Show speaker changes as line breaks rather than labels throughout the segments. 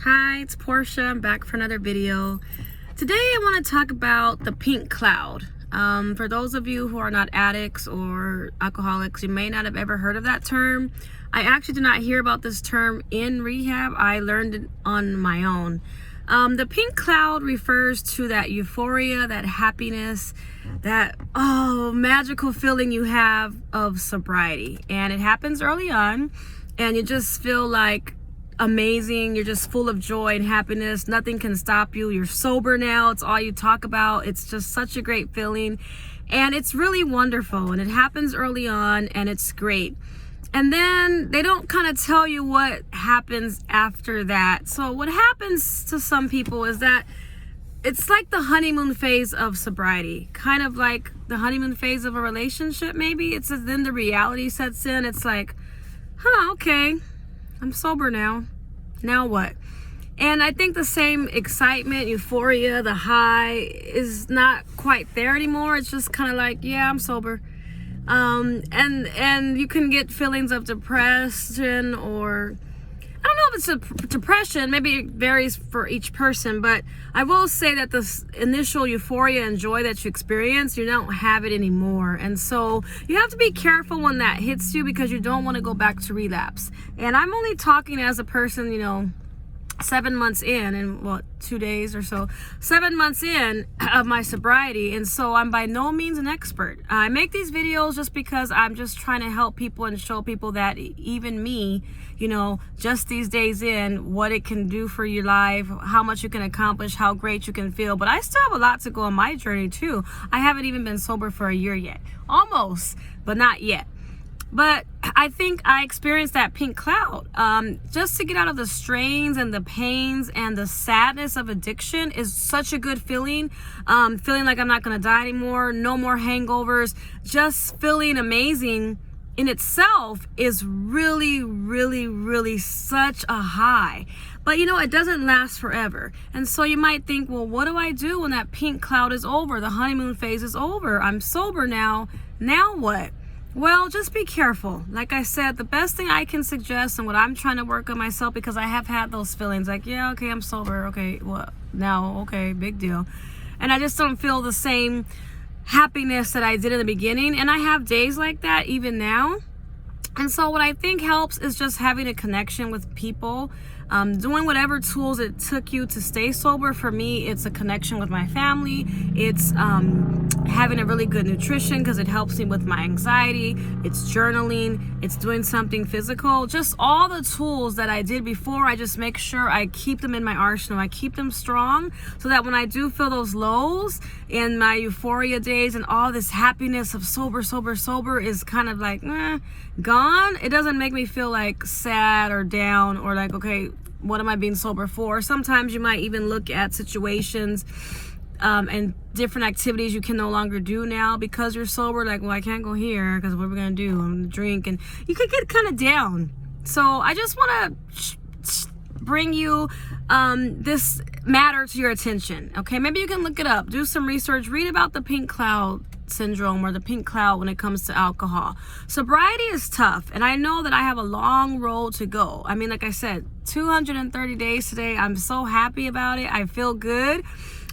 Hi, it's Portia. I'm back for another video. Today I want to talk about the pink cloud. For those of you who are not addicts or alcoholics, you may not have ever heard of that term. I actually did not hear about this term in rehab. I learned it on my own. The pink cloud refers to that euphoria, that happiness, that magical feeling you have of sobriety. And it happens early on, and you just feel like amazing. You're just full of joy and happiness. Nothing can stop you. You're sober now. It's all you talk about. It's just such a great feeling, and it's really wonderful, and it happens early on, and it's great. And then they don't kind of tell you what happens after that. So what happens to some people is that it's like the honeymoon phase of sobriety, kind of like the honeymoon phase of a relationship. Maybe it's then the reality sets in. It's like, okay, I'm sober now. Now what? And I think the same excitement, euphoria, the high is not quite there anymore. It's just kind of like, yeah, I'm sober. And you can get feelings of depression, or I don't know if it's a depression. Maybe it varies for each person, but I will say that this initial euphoria and joy that you experience, you don't have it anymore. And so you have to be careful when that hits you, because you don't want to go back to relapse. And I'm only talking as a person, 7 months in, 2 days or so, 7 months in of my sobriety. And so I'm by no means an expert. I make these videos just because I'm just trying to help people and show people that even me, just these days in, what it can do for your life, how much you can accomplish, how great you can feel. But I still have a lot to go on my journey too. I haven't even been sober for a year yet. Almost, but not yet. But I think I experienced that pink cloud just to get out of the strains and the pains and the sadness of addiction is such a good feeling. Feeling like I'm not going to die anymore, no more hangovers, just feeling amazing in itself is really, really, really such a high. But it doesn't last forever. And so you might think, well, what do I do when that pink cloud is over? The honeymoon phase is over. I'm sober now. Now what? Well, just be careful. Like I said, the best thing I can suggest, and what I'm trying to work on myself, because I have had those feelings like, yeah, okay, I'm sober. Okay, well, now, okay, big deal. And I just don't feel the same happiness that I did in the beginning. And I have days like that even now. And so what I think helps is just having a connection with people, doing whatever tools it took you to stay sober. For me, it's a connection with my family. It's having a really good nutrition, because it helps me with my anxiety. It's journaling. It's doing something physical. Just all the tools that I did before, I just make sure I keep them in my arsenal. I keep them strong so that when I do feel those lows in my euphoria days and all this happiness of sober is kind of like gone, it doesn't make me feel like sad or down or like, okay, what am I being sober for? Sometimes you might even look at situations and different activities you can no longer do now because you're sober. Like, well, I can't go here because what are we going to do? I'm going to drink. And you could get kind of down. So I just want to bring you this matter to your attention. Okay, maybe you can look it up, do some research, read about the pink cloud syndrome or the pink cloud when it comes to alcohol. Sobriety is tough, and I know that I have a long road to go. I mean, like I said, 230 days today. I'm so happy about it. I feel good.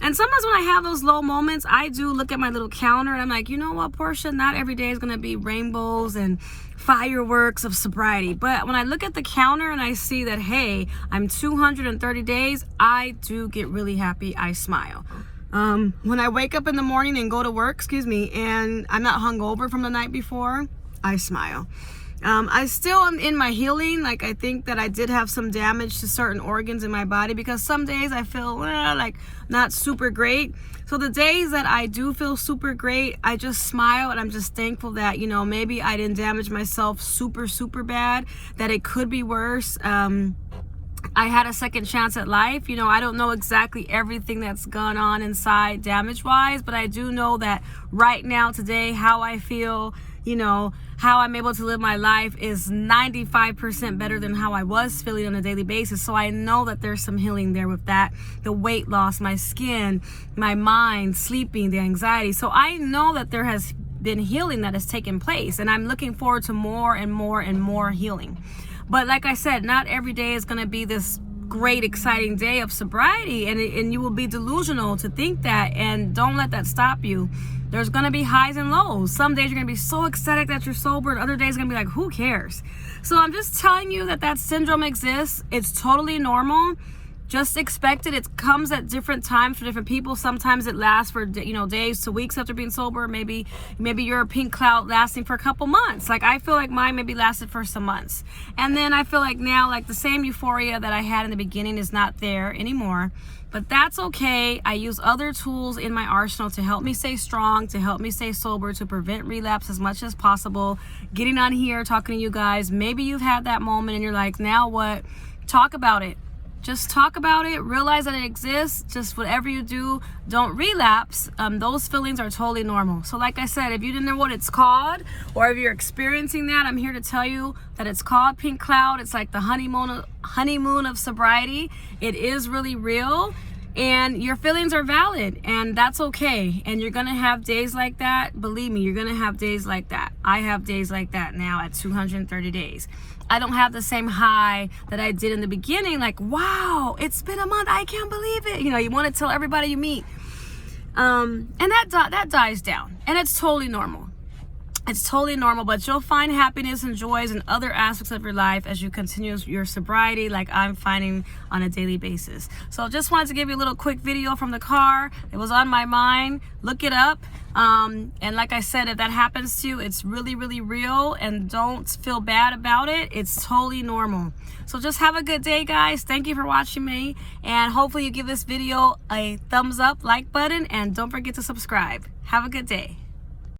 And sometimes when I have those low moments, I do look at my little counter and I'm like, you know what, Portia, not every day is going to be rainbows and fireworks of sobriety. But when I look at the counter and I see that, hey, I'm 230 days, I do get really happy. I smile. When I wake up in the morning and go to work, and I'm not hungover from the night before, I smile. I still am in my healing. Like, I think that I did have some damage to certain organs in my body, because some days I feel like not super great. So the days that I do feel super great, I just smile, and I'm just thankful that, maybe I didn't damage myself super, super bad, that it could be worse. I had a second chance at life. I don't know exactly everything that's gone on inside damage-wise, but I do know that right now, today, how I feel, how I'm able to live my life is 95% better than how I was feeling on a daily basis. So I know that there's some healing there with that. The weight loss, my skin, my mind, sleeping, the anxiety. So I know that there has been healing that has taken place, and I'm looking forward to more and more and more healing. But like I said, not every day is going to be this great, exciting day of sobriety, and you will be delusional to think that, and don't let that stop you. There's going to be highs and lows. Some days you're going to be so ecstatic that you're sober, and other days you're going to be like, who cares? So I'm just telling you that syndrome exists. It's totally normal. Just expect it. It comes at different times for different people. Sometimes it lasts for, days to weeks after being sober. Maybe you're a pink cloud lasting for a couple months. Like, I feel like mine maybe lasted for some months. And then I feel like now, like, the same euphoria that I had in the beginning is not there anymore. But that's okay. I use other tools in my arsenal to help me stay strong, to help me stay sober, to prevent relapse as much as possible. Getting on here, talking to you guys. Maybe you've had that moment and you're like, now what? Talk about it. Just talk about it. Realize that it exists. Just whatever you do, don't relapse. Those feelings are totally normal. So like I said, if you didn't know what it's called, or if you're experiencing that, I'm here to tell you that it's called pink cloud. It's like the honeymoon of sobriety. It is really real. And your feelings are valid, and that's okay. And you're gonna have days like that. Believe me, you're gonna have days like that. I have days like that now at 230 days. I don't have the same high that I did in the beginning, like, wow, it's been a month, I can't believe it. You want to tell everybody you meet. And that dies down, and it's totally normal. It's totally normal, but you'll find happiness and joys in other aspects of your life as you continue your sobriety, like I'm finding on a daily basis. So just wanted to give you a little quick video from the car. It was on my mind. Look it up. And like I said, if that happens to you, it's really, really real, and don't feel bad about it. It's totally normal. So just have a good day, guys. Thank you for watching me, and hopefully you give this video a thumbs up, like button, and don't forget to subscribe. Have a good day.